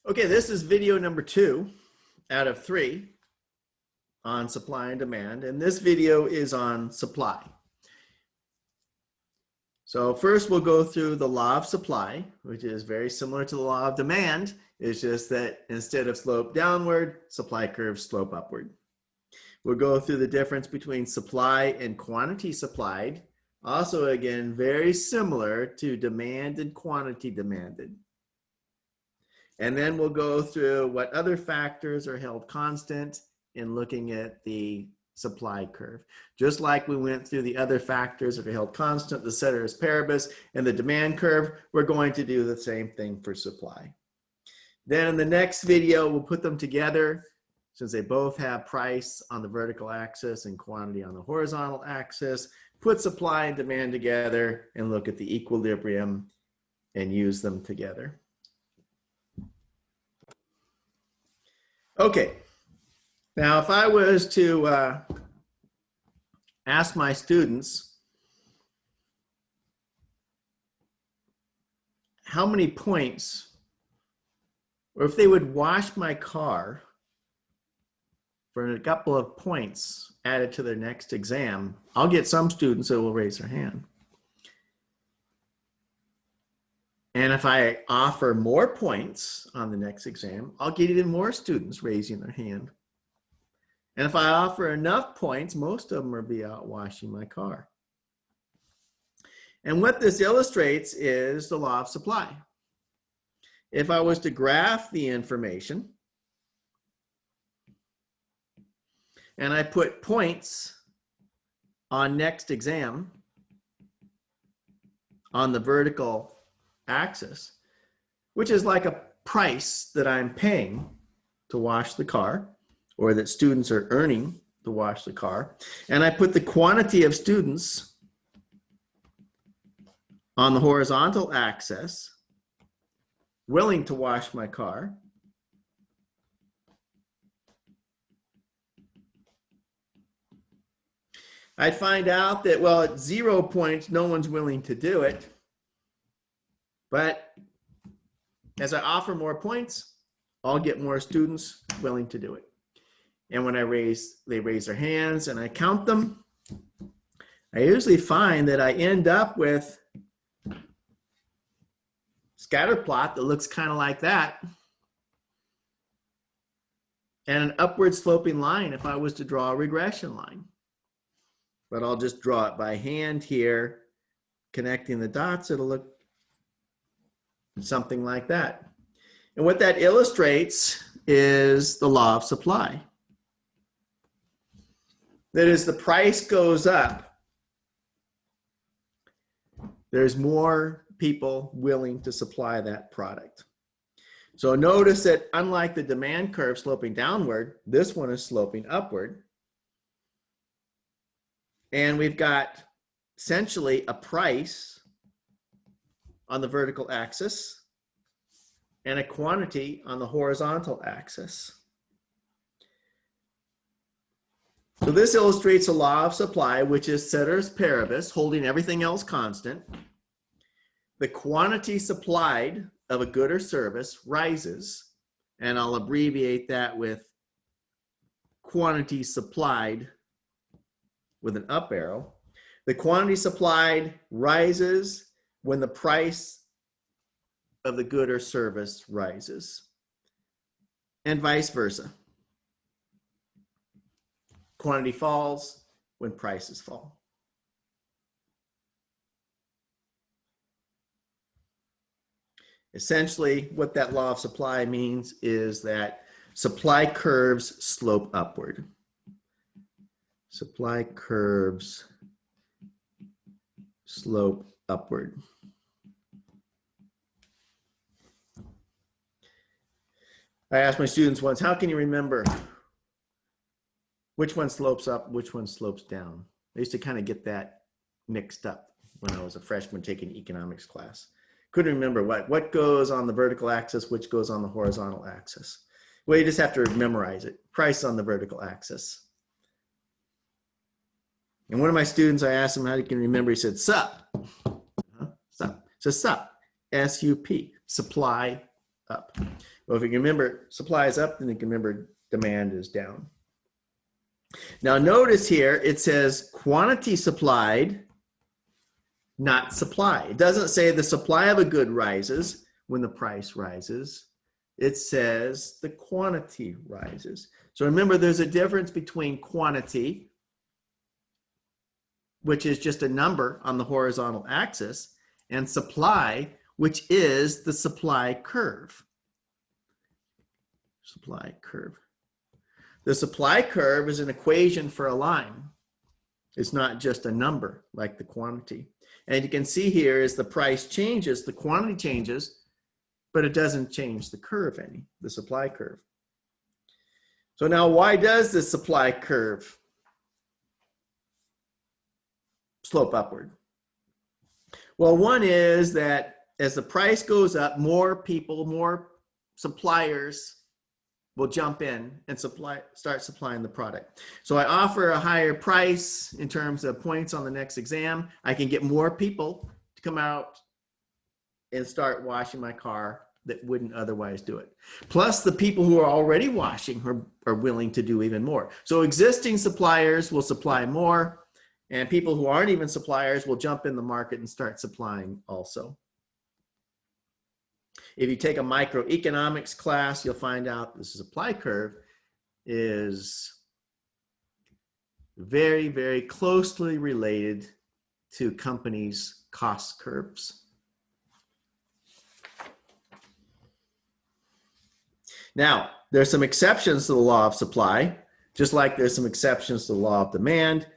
Okay, this is video number 2 out of 3 on supply and demand, and this video is on supply. So first we'll go through the law of supply, which is very similar to the law of demand. It's just that instead of slope downward, supply curves slope upward. We'll go through the difference between supply and quantity supplied. Also, again, very similar to demand and quantity demanded. And then we'll go through what other factors are held constant in looking at the supply curve. Just like we went through the other factors that are held constant, the ceteris paribus and the demand curve, we're going to do the same thing for supply. Then in the next video, we'll put them together since they both have price on the vertical axis and quantity on the horizontal axis, put supply and demand together and look at the equilibrium and use them together. Okay, now if I was to ask my students how many points, or if they would wash my car for a couple of points added to their next exam, I'll get some students that will raise their hand. And if I offer more points on the next exam, I'll get even more students raising their hand. And if I offer enough points, most of them will be out washing my car. And what this illustrates is the law of supply. If I was to graph the information, and I put points on next exam on the vertical axis, which is like a price that I'm paying to wash the car, or that students are earning to wash the car. And I put the quantity of students on the horizontal axis willing to wash my car. I'd find out that, well, at 0 points, no one's willing to do it. But as I offer more points, I'll get more students willing to do it. And when they raise their hands and I count them, I usually find that I end up with a scatter plot that looks kind of like that, and an upward sloping line if I was to draw a regression line. But I'll just draw it by hand here, connecting the dots. It'll look something like that. And what that illustrates is the law of supply. That as the price goes up, there's more people willing to supply that product. So notice that unlike the demand curve sloping downward, this one is sloping upward. And we've got essentially a price on the vertical axis and a quantity on the horizontal axis. So this illustrates a law of supply, which is ceteris paribus, holding everything else constant. The quantity supplied of a good or service rises, and I'll abbreviate that with quantity supplied with an up arrow. The quantity supplied rises when the price of the good or service rises, and vice versa. Quantity falls when prices fall. Essentially, what that law of supply means is that supply curves slope upward. Supply curves slope upward. I asked my students once, how can you remember which one slopes up, which one slopes down? I used to kind of get that mixed up when I was a freshman taking economics class. Couldn't remember what goes on the vertical axis, which goes on the horizontal axis. Well, you just have to memorize it. Price on the vertical axis. And one of my students, I asked him how he can remember, he said, SUP. SUP. So SUP, S-U-P, supply up. Well, if you can remember supply is up, then you can remember demand is down. Now notice here it says quantity supplied, not supply. It doesn't say the supply of a good rises when the price rises. It says the quantity rises. So remember, there's a difference between quantity, which is just a number on the horizontal axis, and supply, which is the supply curve. Supply curve. The supply curve is an equation for a line. It's not just a number like the quantity. And you can see here as the price changes, the quantity changes, but it doesn't change the curve any, the supply curve. So now why does the supply curve slope upward? Well, one is that as the price goes up, more people, more suppliers will jump in and start supplying the product. So I offer a higher price in terms of points on the next exam. I can get more people to come out and start washing my car that wouldn't otherwise do it. Plus the people who are already washing are willing to do even more. So existing suppliers will supply more, and people who aren't even suppliers will jump in the market and start supplying also. If you take a microeconomics class, you'll find out the supply curve is very, very closely related to companies' cost curves. Now, there's some exceptions to the law of supply, just like there's some exceptions to the law of demand.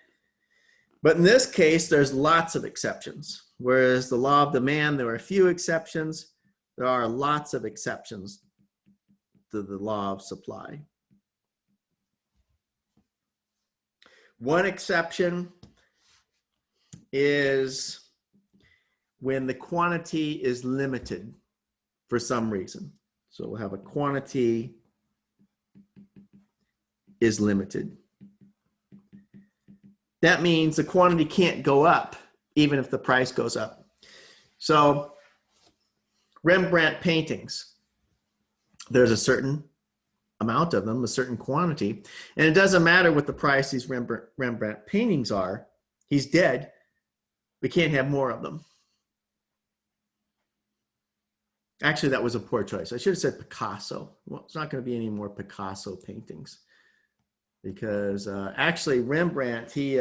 But in this case, there's lots of exceptions. Whereas the law of demand, there are a few exceptions. There are lots of exceptions to the law of supply. One exception is when the quantity is limited for some reason. So we'll have a quantity is limited. That means the quantity can't go up even if the price goes up. So Rembrandt paintings, there's a certain amount of them, a certain quantity, and it doesn't matter what the price these Rembrandt paintings are. He's dead. We can't have more of them. Actually, that was a poor choice. I should have said Picasso. Well, it's not going to be any more Picasso paintings because actually Rembrandt, he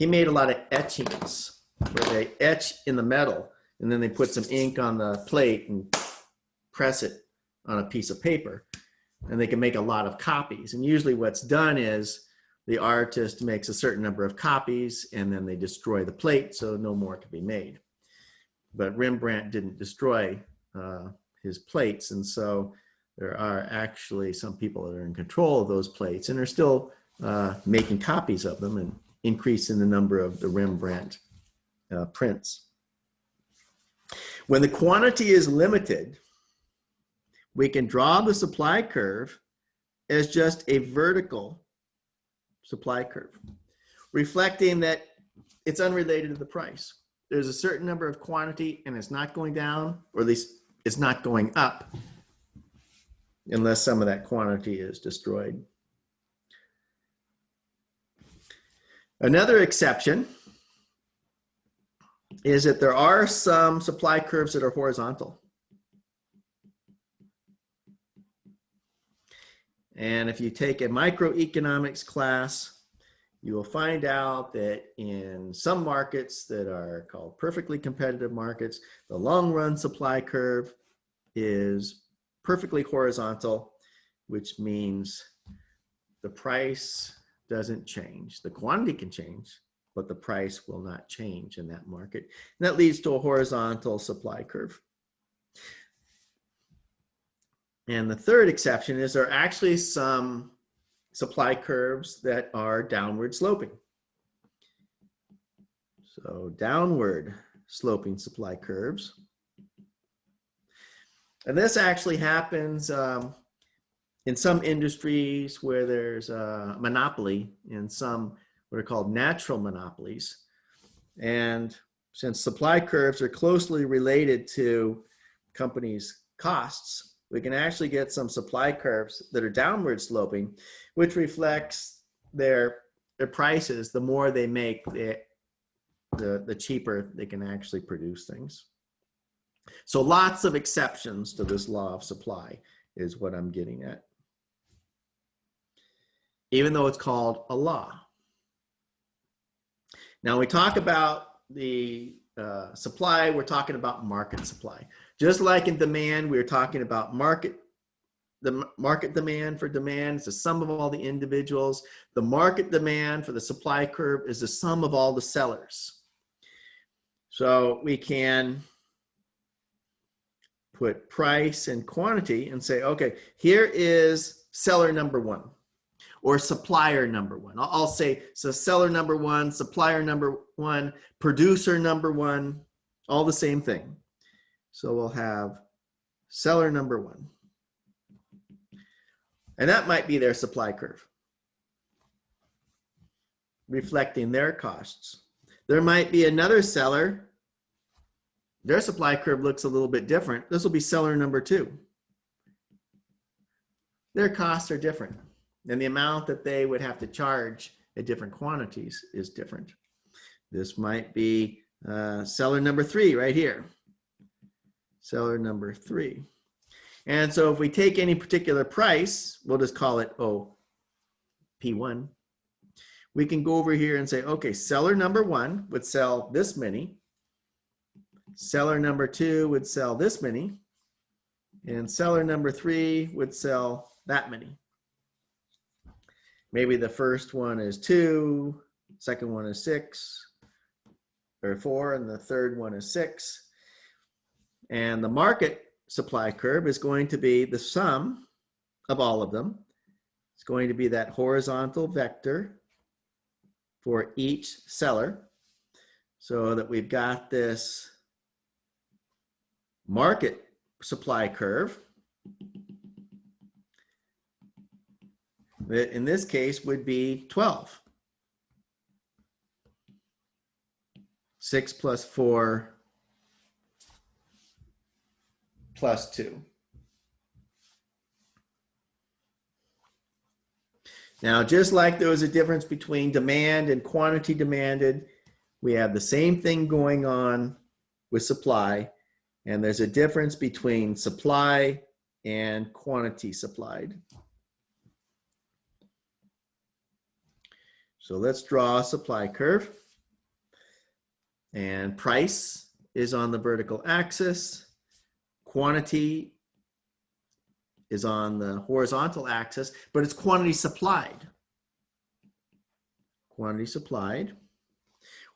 made a lot of etchings where they etch in the metal and then they put some ink on the plate and press it on a piece of paper, and they can make a lot of copies. And usually what's done is the artist makes a certain number of copies and then they destroy the plate so no more can be made. But Rembrandt didn't destroy his plates, and so there are actually some people that are in control of those plates and are still making copies of them and increasing the number of the Rembrandt prints. When the quantity is limited, we can draw the supply curve as just a vertical supply curve, reflecting that it's unrelated to the price. There's a certain number of quantity and it's not going down, or at least it's not going up unless some of that quantity is destroyed. Another exception is that there are some supply curves that are horizontal. And if you take a microeconomics class, you will find out that in some markets that are called perfectly competitive markets, the long run supply curve is perfectly horizontal, which means the price doesn't change. The quantity can change, but the price will not change in that market. And that leads to a horizontal supply curve. And the third exception is there are actually some supply curves that are downward sloping. So downward sloping supply curves. And this actually happens in some industries where there's a monopoly, and some what are called natural monopolies. And since supply curves are closely related to companies' costs, we can actually get some supply curves that are downward sloping, which reflects their prices. The more they make, the cheaper they can actually produce things. So lots of exceptions to this law of supply is what I'm getting at, even though it's called a law. Now we talk about the supply, we're talking about market supply. Just like in demand, we're talking about the market demand for demand is the sum of all the individuals. The market demand for the supply curve is the sum of all the sellers. So we can put price and quantity and say, okay, here is seller number one or supplier number one. I'll say, so seller number one, supplier number one, producer number one, all the same thing. So we'll have seller number one. And that might be their supply curve, reflecting their costs. There might be another seller. Their supply curve looks a little bit different. This will be seller number two. Their costs are different, and the amount that they would have to charge at different quantities is different. This might be seller number three right here. Seller number three. And so if we take any particular price, we'll just call it P1. We can go over here and say, okay, seller number one would sell this many. Seller number two would sell this many. And seller number three would sell that many. Maybe the first one is 2, second one is 6 or 4, and the third one is 6. And the market supply curve is going to be the sum of all of them. It's going to be that horizontal vector for each seller, so that we've got this market supply curve that in this case would be 12. 6 plus 4 plus 2. Now, just like there was a difference between demand and quantity demanded, we have the same thing going on with supply, and there's a difference between supply and quantity supplied. So let's draw a supply curve, and price is on the vertical axis. Quantity is on the horizontal axis, but it's quantity supplied. Quantity supplied.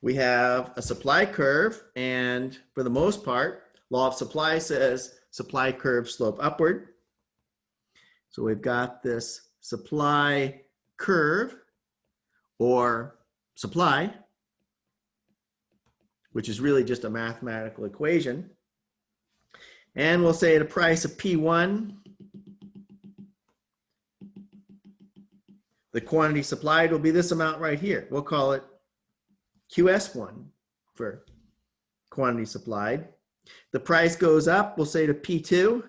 We have a supply curve, and for the most part, law of supply says supply curve slope upward. So we've got this supply curve, or supply, which is really just a mathematical equation. And we'll say at a price of P1, the quantity supplied will be this amount right here. We'll call it QS1 for quantity supplied. The price goes up, we'll say to P2.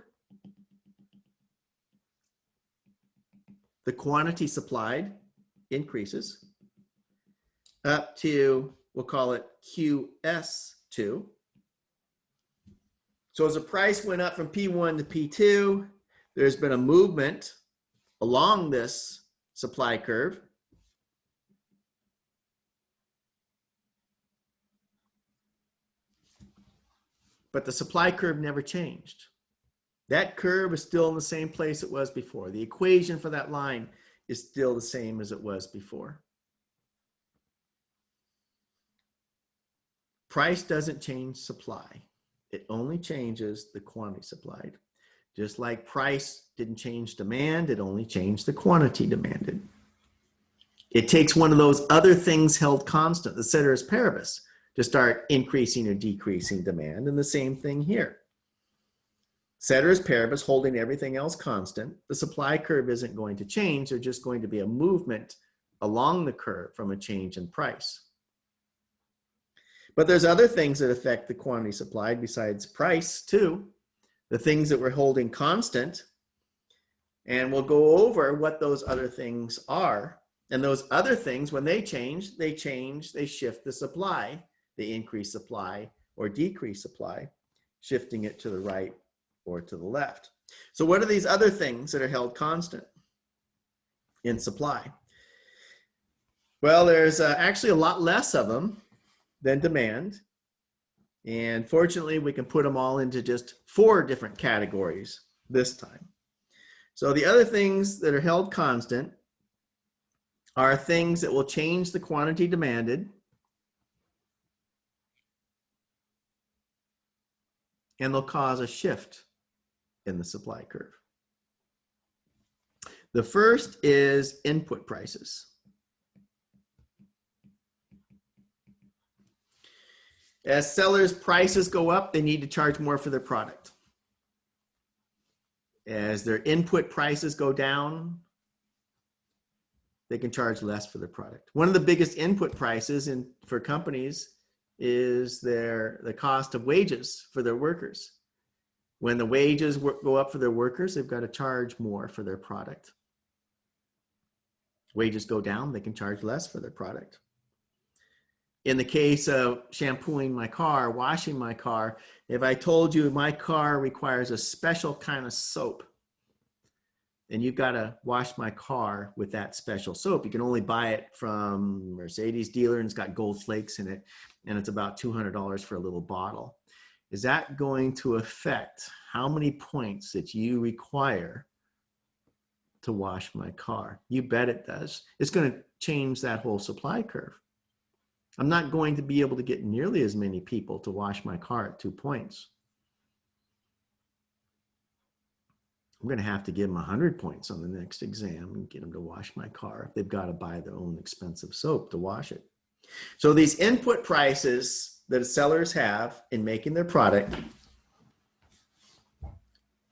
The quantity supplied increases up to, we'll call it QS2. So as the price went up from P1 to P2, there's been a movement along this supply curve. But the supply curve never changed. That curve is still in the same place it was before. The equation for that line is still the same as it was before. Price doesn't change supply. It only changes the quantity supplied. Just like price didn't change demand, it only changed the quantity demanded. It takes one of those other things held constant, the ceteris paribus, to start increasing or decreasing demand, and the same thing here. Ceteris paribus holding everything else constant. The supply curve isn't going to change. There's just going to be a movement along the curve from a change in price. But there's other things that affect the quantity supplied besides price too. the things that we're holding constant, and we'll go over what those other things are. And those other things, when they change, they shift the supply. They increase supply or decrease supply, shifting it to the right or to the left. So what are these other things that are held constant in supply? Well, there's actually a lot less of them than demand. And fortunately, we can put them all into just 4 different categories this time. So the other things that are held constant are things that will change the quantity demanded and they'll cause a shift in the supply curve. The first is input prices. As sellers' prices go up, they need to charge more for their product. As their input prices go down, they can charge less for their product. One of the biggest input prices for companies is the cost of wages for their workers. When the wages go up for their workers, they've got to charge more for their product. Wages go down, they can charge less for their product. In the case of shampooing my car, washing my car, if I told you my car requires a special kind of soap, and you've got to wash my car with that special soap, you can only buy it from Mercedes dealer, and it's got gold flakes in it, and it's about $200 for a little bottle. Is that going to affect how many points that you require to wash my car? You bet it does. It's going to change that whole supply curve. I'm not going to be able to get nearly as many people to wash my car at 2 points. I'm going to have to give them 100 points on the next exam and get them to wash my car. They've got to buy their own expensive soap to wash it. So these input prices that sellers have in making their product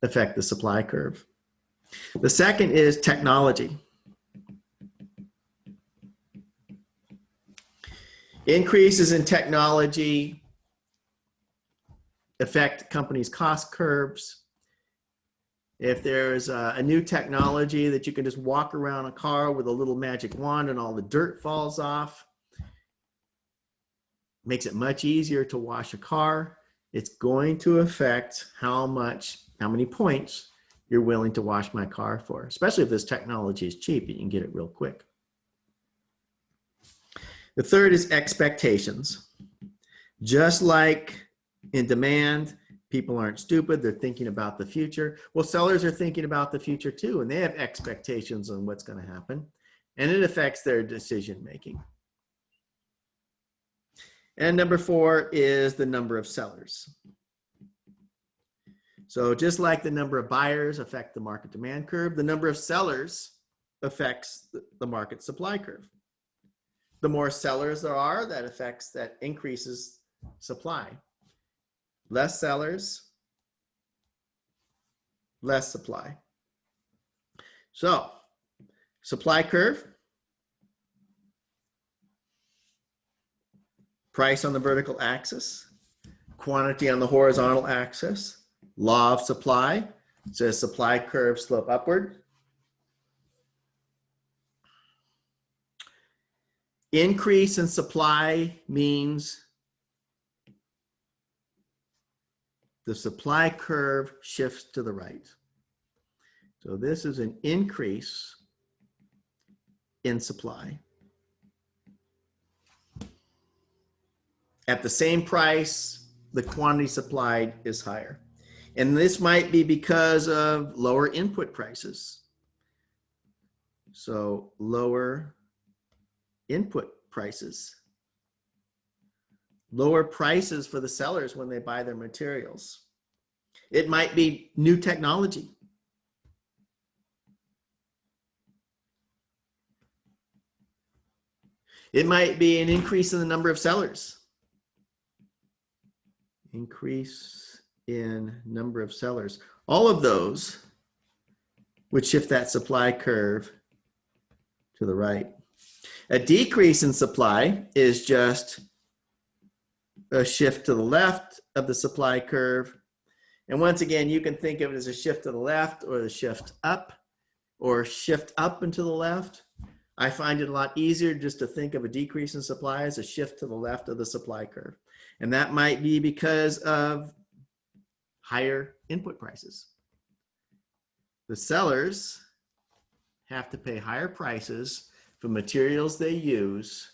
affect the supply curve. The second is technology. Increases in technology affect companies' cost curves. If there's a new technology that you can just walk around a car with a little magic wand and all the dirt falls off, makes it much easier to wash a car, it's going to affect how many points you're willing to wash my car for, especially if this technology is cheap and you can get it real quick. The third is expectations. Just like in demand, people aren't stupid, they're thinking about the future. Well, sellers are thinking about the future too, and they have expectations on what's going to happen, and it affects their decision making. And number 4 is the number of sellers. So just like the number of buyers affect the market demand curve, the number of sellers affects the market supply curve. The more sellers there are, that increases supply. Less sellers, less supply. So, supply curve, price on the vertical axis, quantity on the horizontal axis, law of supply, says supply curve slope upward. Increase in supply means the supply curve shifts to the right. So this is an increase in supply. At the same price, the quantity supplied is higher. And this might be because of lower input prices. So lower input prices. Lower prices for the sellers when they buy their materials. It might be new technology. It might be an increase in the number of sellers. Increase in number of sellers. All of those would shift that supply curve to the right. A decrease in supply is just a shift to the left of the supply curve. And once again, you can think of it as a shift to the left or the shift up or shift up and to the left. I find it a lot easier just to think of a decrease in supply as a shift to the left of the supply curve. And that might be because of higher input prices. The sellers have to pay higher prices for materials they use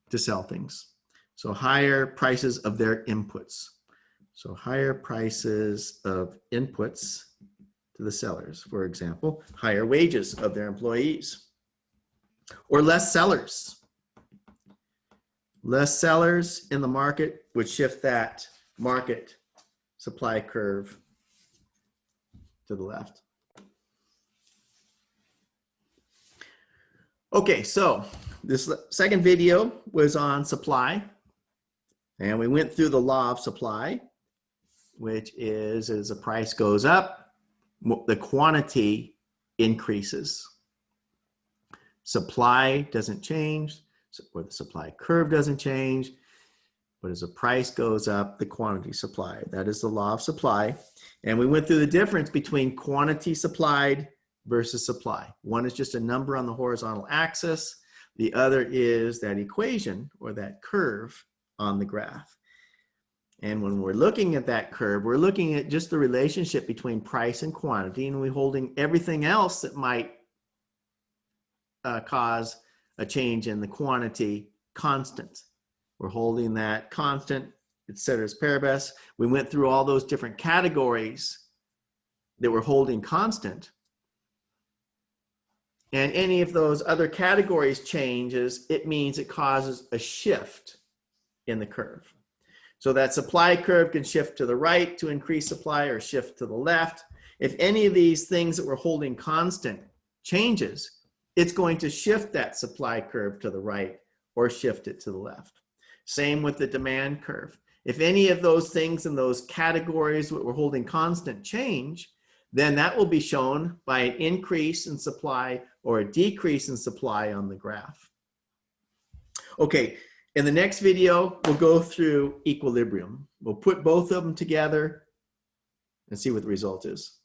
to sell things. So higher prices of their inputs. So higher prices of inputs to the sellers. For example, higher wages of their employees. Or less sellers. Less sellers in the market would shift that market supply curve to the left. Okay, so this second video was on supply. And we went through the law of supply, which is as the price goes up, the quantity increases. Supply doesn't change, or the supply curve doesn't change, but as the price goes up, the quantity supplied. That is the law of supply. And we went through the difference between quantity supplied versus supply. One is just a number on the horizontal axis. The other is that equation or that curve on the graph. And when we're looking at that curve, we're looking at just the relationship between price and quantity, and we're holding everything else that might cause a change in the quantity constant. We're holding that constant, et ceteris paribus. We went through all those different categories that we're holding constant. And any of those other categories changes, it means it causes a shift in the curve. So that supply curve can shift to the right to increase supply or shift to the left. If any of these things that we're holding constant changes, it's going to shift that supply curve to the right or shift it to the left. Same with the demand curve. If any of those things in those categories that we're holding constant change, then that will be shown by an increase in supply or a decrease in supply on the graph. Okay, in the next video, we'll go through equilibrium. We'll put both of them together and see what the result is.